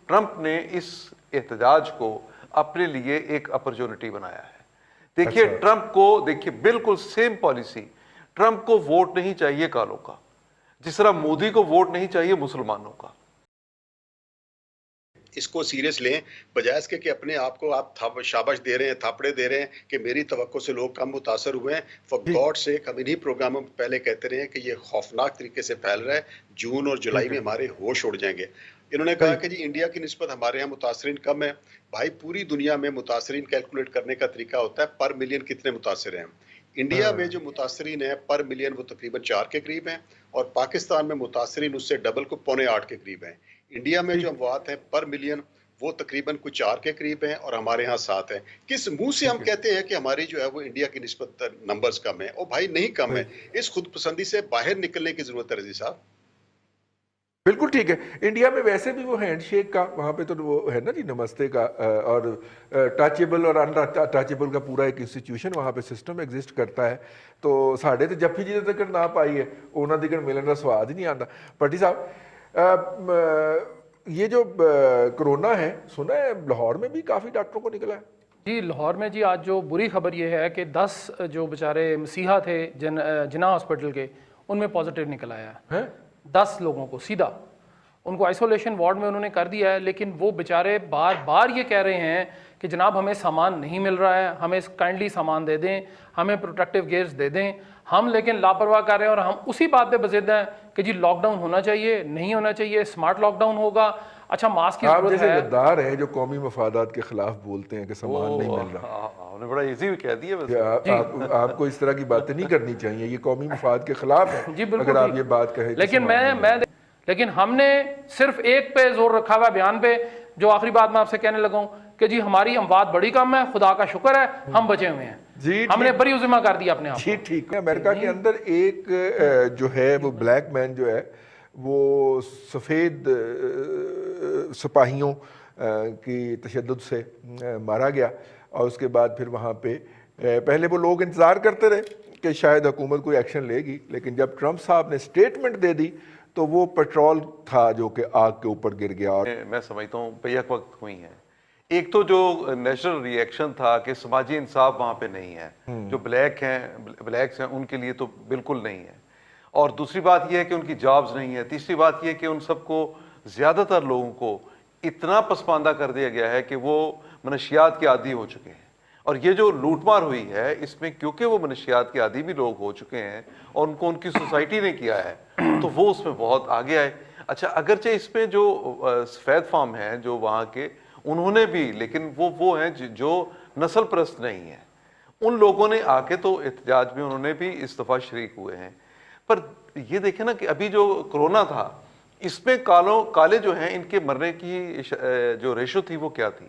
Trump نے اس احتجاج کو اپنے لیے ایک اپرچونٹی بنایا ہے. دیکھیے ٹرمپ کو دیکھیے بالکل سیم پالیسی. ٹرمپ کو ووٹ نہیں چاہیے کالوں کا، جس طرح مودی کو ووٹ نہیں چاہیے مسلمانوں کا. اس کو سیریس لیں، بجائے اس کے کہ اپنے آپ کو آپ شاباش دے رہے ہیں، تھاپڑے دے رہے ہیں کہ میری توقع سے لوگ کم متاثر ہوئے ہیں. فار گاڈ سیک، ہم انہی پروگراموں میں پہلے کہتے رہے ہیں کہ یہ خوفناک طریقے سے پھیل رہا ہے، جون اور جولائی میں ہمارے ہوش اڑ جائیں گے. انہوں نے کہا کہ جی انڈیا کی نسبت ہمارے ہاں متاثرین کم ہے. بھائی پوری دنیا میں متاثرین کیلکولیٹ کرنے کا طریقہ ہوتا ہے پر ملین کتنے متاثر ہیں. انڈیا میں جو متاثرین ہیں پر ملین وہ تقریباً 4 کے قریب ہیں، اور پاکستان میں متاثرین اس سے ڈبل کو 7.25 کے قریب ہیں. انڈیا میں جو اموات ہیں پر ملین وہ تقریباً کچھ 4 کے قریب ہیں، اور ہمارے ہاں 7 ہیں. کس منہ سے ہم کہتے ہیں کہ ہماری جو ہے وہ انڈیا کی نسبت نمبرز کم ہیں؟ او بھائی نہیں کم ہے. اس خود پسندی سے باہر نکلنے کی ضرورت ہے رضی صاحب. بالکل ٹھیک ہے. انڈیا میں ویسے بھی وہ ہینڈ شیک کا وہاں پہ تو وہ ہے نا جی، نمستے کا، اور ٹچیبل اور ان ٹچیبل کا پورا ایک انسٹیٹیوشن وہاں پہ سسٹم ایگزسٹ کرتا ہے. تو ساڑھے تو جب بھی جدھر تک نہ پائی ہے انہوں نے ملن کا سواد ہی نہیں آتا. پٹی صاحب یہ جو کرونا ہے، سنا ہے لاہور میں بھی کافی ڈاکٹروں کو نکلا ہے؟ جی لاہور میں جی آج جو بری خبر یہ ہے کہ 10 جو بیچارے مسیحا تھے جناح ہاسپٹل کے، ان میں پازیٹیو نکل آیا ہے. 10 لوگوں کو سیدھا ان کو آئسولیشن وارڈ میں انہوں نے کر دیا ہے. لیکن وہ بیچارے بار بار یہ کہہ رہے ہیں کہ جناب ہمیں سامان نہیں مل رہا ہے، ہمیں کائنڈلی سامان دے دیں، ہمیں پروٹیکٹیو گیئرز دے دیں. ہم لیکن لاپرواہ کر رہے ہیں، اور ہم اسی بات پہ بزد ہیں کہ جی لاک ڈاؤن ہونا چاہیے، نہیں ہونا چاہیے، اسمارٹ لاک ڈاؤن ہوگا. اچھا ماسک کی ضرورت ہے. آپ جیسے غدار ہیں جو قومی مفادات کے خلاف بولتے ہیں کہ سامان نہیں مل رہا، آپ نے بڑا ایزی کہہ دیا. آپ کو اس طرح کی باتیں نہیں کرنی چاہیے، یہ قومی مفاد کے خلاف ہے جی بالکل اگر آپ یہ بات کہیں. لیکن ہم نے صرف ایک پہ زور رکھا ہوا بیان پہ، جو آخری بات میں آپ سے کہنے لگا ہوں کہ جی ہماری اموات بڑی کم ہے، خدا کا شکر ہے ہم بچے ہوئے ہیں. جی ہم نے بڑی عظمہ کر دیا اپنے آپ. جی ٹھیک ہے. امریکہ کے اندر ایک جو ہے وہ بلیک مین جو ہے وہ سفید سپاہیوں کی تشدد سے مارا گیا، اور اس کے بعد پھر وہاں پہ پہلے وہ لوگ انتظار کرتے رہے کہ شاید حکومت کوئی ایکشن لے گی، لیکن جب ٹرمپ صاحب نے سٹیٹمنٹ دے دی تو وہ پیٹرول تھا جو کہ آگ کے اوپر گر گیا. اور میں سمجھتا ہوں بیک وقت ہوئی ہیں. ایک تو جو نیچرل ری ایکشن تھا کہ سماجی انصاف وہاں پہ نہیں ہے، جو بلیکس ہیں ان کے لیے تو بالکل نہیں ہے. اور دوسری بات یہ ہے کہ ان کی جابز نہیں ہے. تیسری بات یہ ہے کہ ان سب کو، زیادہ تر لوگوں کو اتنا پسماندہ کر دیا گیا ہے کہ وہ منشیات کے عادی ہو چکے ہیں. اور یہ جو لوٹ مار ہوئی ہے اس میں کیونکہ وہ منشیات کے عادی بھی لوگ ہو چکے ہیں اور ان کو ان کی سوسائٹی نے کیا ہے، تو وہ اس میں بہت آگے آئے. اچھا اگرچہ اس میں جو سفید فام ہیں جو وہاں کے، انہوں نے بھی، لیکن وہ ہیں جو نسل پرست نہیں ہیں، ان لوگوں نے آ کے تو احتجاج میں انہوں نے بھی اس دفعہ شریک ہوئے ہیں. پر یہ دیکھیں نا کہ ابھی جو کرونا تھا اس میں کالے جو ہیں ان کے مرنے کی جو ریشو تھی وہ کیا تھی؟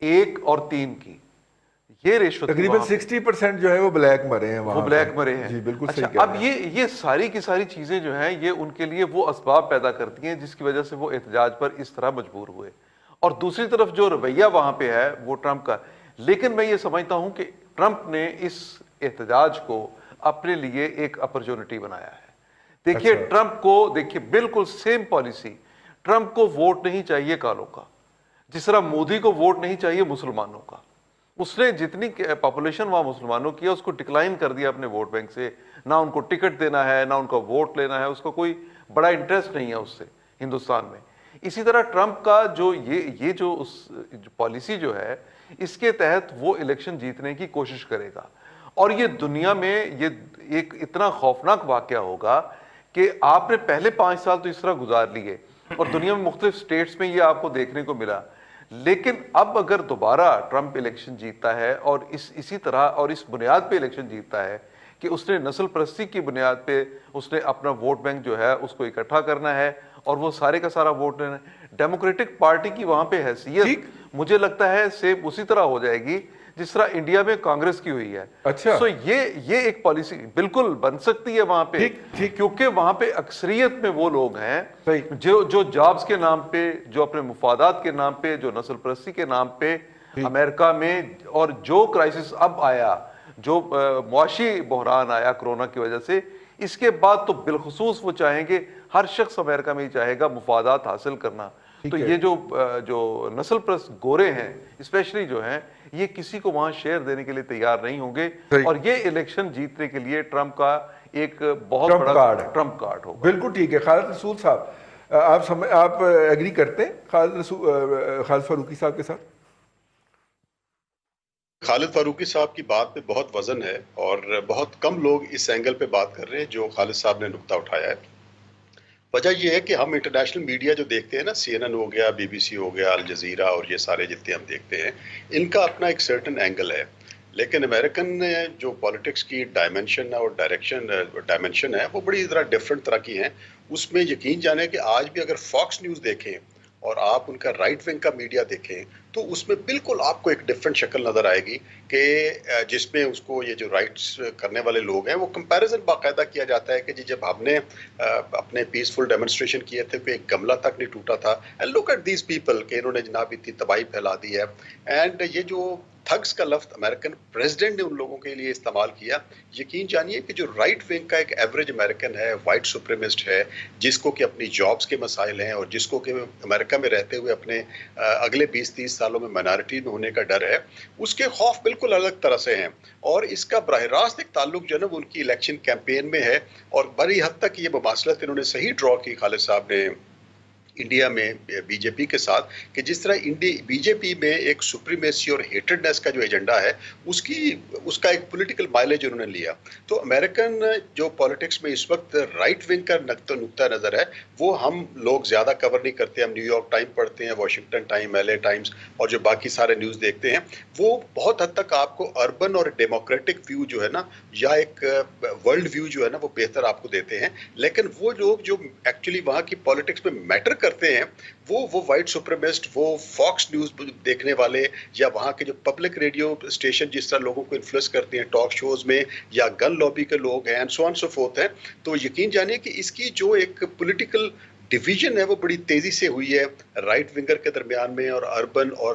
1 اور 3 کی یہ ریشو تھی. تقریباً 60% جو ہے وہ بلیک مرے ہیں وہاں، وہ بلیک مرے ہیں. جی بالکل اچھا صحیح کہہ اب یہ ساری کی ساری چیزیں جو ہیں یہ ان کے لیے وہ اسباب پیدا کرتی ہیں جس کی وجہ سے وہ احتجاج پر اس طرح مجبور ہوئے. اور دوسری طرف جو رویہ وہاں پہ ہے وہ ٹرمپ کا. لیکن میں یہ سمجھتا ہوں کہ ٹرمپ نے اس احتجاج کو اپنے لیے ایک اپرچونٹی بنایا ہے. دیکھیے ٹرمپ کو دیکھیے بالکل سیم پالیسی. ٹرمپ کو ووٹ نہیں چاہیے کالوں کا، جس طرح مودی کو ووٹ نہیں چاہیے مسلمانوں کا. اس نے جتنی پاپولیشن وہاں مسلمانوں کی ہے اس کو ڈکلائن کر دیا اپنے ووٹ بینک سے. نہ ان کو ٹکٹ دینا ہے، نہ ان کو ووٹ لینا ہے، اس کو کوئی بڑا انٹرسٹ نہیں ہے اس سے ہندوستان میں. اسی طرح ٹرمپ کا جو یہ جو پالیسی جو ہے اس کے تحت وہ الیکشن جیتنے کی کوشش کرے گا. اور یہ دنیا میں یہ ایک اتنا خوفناک واقعہ ہوگا کہ آپ نے پہلے 5 سال تو اس طرح گزار لیے اور دنیا میں مختلف سٹیٹس میں یہ آپ کو دیکھنے کو ملا. لیکن اب اگر دوبارہ ٹرمپ الیکشن جیتتا ہے اور اسی طرح اور اس بنیاد پہ الیکشن جیتتا ہے کہ اس نے نسل پرستی کی بنیاد پہ اس نے اپنا ووٹ بینک جو ہے اس کو اکٹھا کرنا ہے اور وہ سارے کا سارا ووٹ لینا ہے. ڈیموکریٹک پارٹی کی وہاں پہ حیثیت مجھے لگتا ہے سیم اسی طرح ہو جائے گی جس طرح انڈیا میں کانگریس کی ہوئی ہے. اچھا سو یہ ایک پالیسی بالکل بن سکتی ہے وہاں پہ، کیونکہ وہاں پہ اکثریت میں وہ لوگ ہیں جو جابز کے نام پہ، جو اپنے مفادات کے نام پہ، جو نسل پرستی کے نام پہ امریکہ میں، اور جو کرائسس اب آیا، جو معاشی بحران آیا کرونا کی وجہ سے، اس کے بعد تو بالخصوص وہ چاہیں گے، ہر شخص امریکہ میں ہی چاہے گا مفادات حاصل کرنا. تو یہ جو نسل پرست گورے ہیں اسپیشلی جو ہیں یہ کسی کو وہاں شیئر دینے کے لیے تیار نہیں ہوں گے، اور یہ الیکشن جیتنے کے لیے ٹرمپ کا ایک بہت بڑا ٹرمپ کارڈ ہوگا۔ بالکل ٹھیک ہے۔ خالد رسول صاحب آپ ایگری کرتے ہیں خالد فاروقی صاحب کے ساتھ؟ خالد فاروقی صاحب کی بات پہ بہت وزن ہے اور بہت کم لوگ اس اینگل پہ بات کر رہے ہیں جو خالد صاحب نے نقطہ اٹھایا ہے۔ وجہ یہ ہے کہ ہم انٹرنیشنل میڈیا جو دیکھتے ہیں نا، سی این این ہو گیا، بی بی سی ہو گیا، الجزیرہ اور یہ سارے جتنے ہم دیکھتے ہیں، ان کا اپنا ایک سرٹن اینگل ہے، لیکن امریکن جو پالیٹکس کی ڈائمنشن اور ڈائمنشن ہے وہ بڑی ذرا ڈفرنٹ طرح کی ہیں۔ اس میں یقین جانے کہ آج بھی اگر فاکس نیوز دیکھیں اور آپ ان کا رائٹ ونگ کا میڈیا دیکھیں تو اس میں بالکل آپ کو ایک ڈفرنٹ شکل نظر آئے گی کہ جس میں اس کو یہ جو رائٹس کرنے والے لوگ ہیں وہ کمپیریزن باقاعدہ کیا جاتا ہے کہ جی جب ہم نے اپنے پیسفل ڈیمونسٹریشن کیے تھے کوئی ایک گملہ تک نہیں ٹوٹا تھا، and look at these people کہ انہوں نے جناب اتنی تباہی پھیلا دی ہے۔ اینڈ یہ جو تھگس کا لفظ امریکن پریزیڈنٹ نے ان لوگوں کے لیے استعمال کیا، یقین جانیے کہ جو رائٹ ونگ کا ایک ایوریج امریکن ہے، وائٹ سپریمسٹ ہے، جس کو کہ اپنی جابز کے مسائل ہیں اور جس کو کہ امریکہ میں رہتے ہوئے اپنے اگلے 20-30 سالوں میں مائنارٹی میں ہونے کا ڈر ہے، اس کے خوف بالکل الگ طرح سے ہیں، اور اس کا براہ راست ایک تعلق جو ہے نا وہ ان کی الیکشن کیمپین میں ہے، اور بڑی حد تک یہ مماثلت انہوں نے صحیح ڈرا کی خالد صاحب نے انڈیا میں بی جے پی کے ساتھ، کہ جس طرح بی جے پی میں ایک سپریمیسی اور ہیٹرڈنس کا جو ایجنڈا ہے اس کا ایک پولیٹیکل مائلیج انہوں نے لیا۔ تو امریکن جو پالیٹکس میں اس وقت رائٹ ونگ کا نقطہ نظر ہے وہ ہم لوگ زیادہ کور نہیں کرتے۔ ہم نیو یارک ٹائم پڑھتے ہیں، Washington time, L A Times اور جو باقی سارے نیوز دیکھتے ہیں، وہ بہت حد تک آپ کو اربن اور ڈیموکریٹک ویو جو ہے نا، یا ایک ورلڈ ویو جو ہے نا، وہ بہتر آپ کو دیتے ہیں۔ لیکن وہ لوگ جو ایکچولی وہاں کی پالیٹکس میں میٹر کرتے ہیں وہ وائٹ سپریمسٹ، وہ فاکس نیوز دیکھنے والے، یا وہاں کے جو پبلک ریڈیو اسٹیشن جس طرح لوگوں کو انفلوئنس کرتے ہیں ٹاک شوز میں، یا گن لابی کے لوگ ہیں، and so on so forth ہیں۔ تو یقین جانیے کہ اس کی جو ایک پولیٹیکل ڈویژن ہے وہ بڑی تیزی سے ہوئی ہے رائٹ ونگر کے درمیان میں اور اربن اور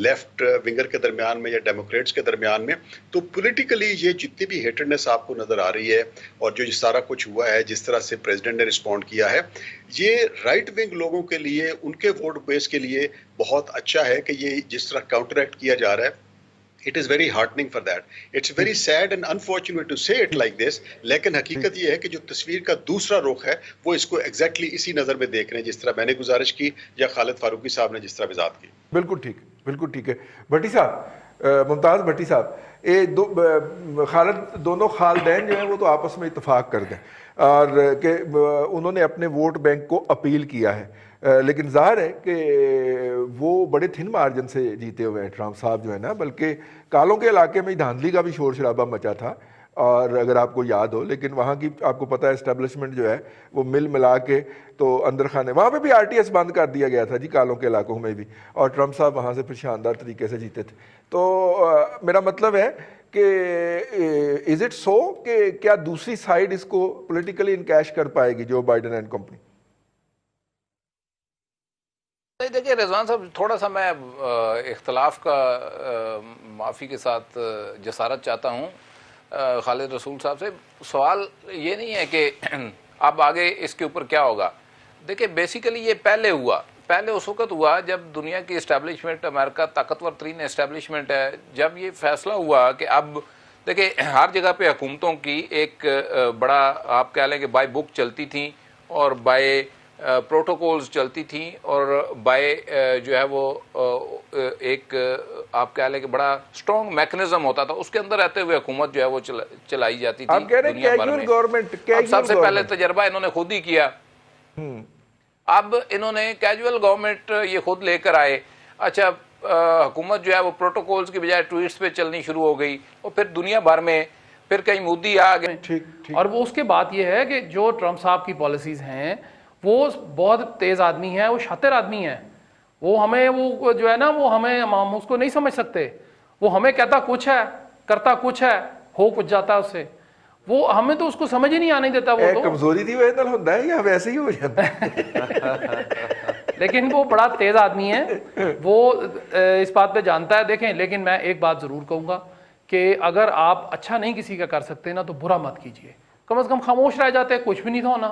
لیفٹ ونگر کے درمیان میں یا ڈیموکریٹس کے درمیان میں۔ تو پولیٹیکلی یہ جتنی بھی ہیٹرڈنس آپ کو نظر آ رہی ہے اور جو سارا کچھ ہوا ہے، جس طرح سے پریزیڈنٹ نے رسپونڈ کیا ہے، یہ رائٹ ونگ لوگوں کے لیے، ان کے ووٹ بیس کے لیے بہت اچھا ہے کہ یہ جس طرح کاؤنٹر ایکٹ کیا جا رہا ہے۔ It is very heartening for that. It's very sad and unfortunate to say it like this. لیکن حقیقت یہ ہے کہ جو تصویر کا دوسرا رخ ہے وہ اس کو ایگزیکٹلی اسی نظر میں دیکھ رہے ہیں، جس طرح میں نے گزارش کی یا خالد فاروقی صاحب نے جس طرح وضاحت کی۔ بالکل ٹھیک، بالکل ٹھیک ہے۔ بھٹی صاحب، ممتاز بھٹی صاحب، خالد دونوں خالدین جو ہیں وہ تو آپس میں اتفاق کر دیں اور کہ انہوں نے اپنے ووٹ بینک کو اپیل کیا ہے، لیکن ظاہر ہے کہ وہ بڑے تھن مارجن سے جیتے ہوئے ہیں ٹرمپ صاحب جو ہے نا، بلکہ کالوں کے علاقے میں دھاندلی کا بھی شور شرابہ مچا تھا، اور اگر آپ کو یاد ہو، لیکن وہاں کی آپ کو پتہ ہے اسٹیبلشمنٹ جو ہے وہ مل ملا کے تو اندر خانے، وہاں پہ بھی آر ٹی ایس بند کر دیا گیا تھا جی کالوں کے علاقوں میں بھی، اور ٹرمپ صاحب وہاں سے پھر شاندار طریقے سے جیتے تھے۔ تو میرا مطلب ہے کہ از اٹ سو کہ کیا دوسری سائڈ اس کو پولیٹیکلی انکیش کر پائے گی جو بائیڈن اینڈ کمپنی؟ دیکھیے رضوان صاحب، تھوڑا سا میں اختلاف کا معافی کے ساتھ جسارت چاہتا ہوں خالد رسول صاحب سے۔ سوال یہ نہیں ہے کہ اب آگے اس کے اوپر کیا ہوگا۔ دیکھیں بیسیکلی یہ پہلے اس وقت ہوا جب دنیا کی اسٹیبلشمنٹ، امریکہ طاقتور ترین اسٹیبلشمنٹ ہے، جب یہ فیصلہ ہوا کہ اب دیکھیں ہر جگہ پہ حکومتوں کی ایک بڑا آپ کہہ لیں کہ بائی بک چلتی تھیں اور بائی پروٹوکولز چلتی تھیں اور بائی جو ہے وہ ایک آپ کہہ لیں کہ بڑا اسٹرانگ میکنزم ہوتا تھا، اس کے اندر رہتے ہوئے حکومت جو ہے وہ چلائی جاتی تھی دنیا بھر میں۔ سب سے پہلے تجربہ انہوں نے خود ہی کیا، اب انہوں نے کیجول گورنمنٹ یہ خود لے کر آئے۔ اچھا حکومت جو ہے وہ پروٹوکولز کی بجائے ٹویٹس پہ چلنی شروع ہو گئی، اور پھر دنیا بھر میں پھر کہیں مودی آ گئے۔ اور وہ اس کے بعد یہ ہے کہ جو ٹرمپ صاحب کی پالیسیز ہیں وہ بہت تیز آدمی ہیں، وہ شاطر آدمی ہیں، وہ ہمیں وہ جو ہے نا وہ ہم اس کو نہیں سمجھ سکتے، وہ ہمیں کہتا کچھ ہے کرتا کچھ ہے، ہو کچھ جاتا ہے اس سے، وہ ہمیں تو اس کو سمجھ ہی نہیں آنے دیتا۔ وہ تو کمزوری تھی وہ ادھر ہوتا ہے یا ویسے ہی ہو جاتا ہے؟ لیکن وہ بڑا تیز آدمی ہے، وہ اس بات پہ جانتا ہے۔ دیکھیں لیکن میں ایک بات ضرور کہوں گا کہ اگر آپ اچھا نہیں کسی کا کر سکتے نا تو برا مت کیجیے، کم از کم خاموش رہ جاتے، کچھ بھی نہیں تھا ہونا۔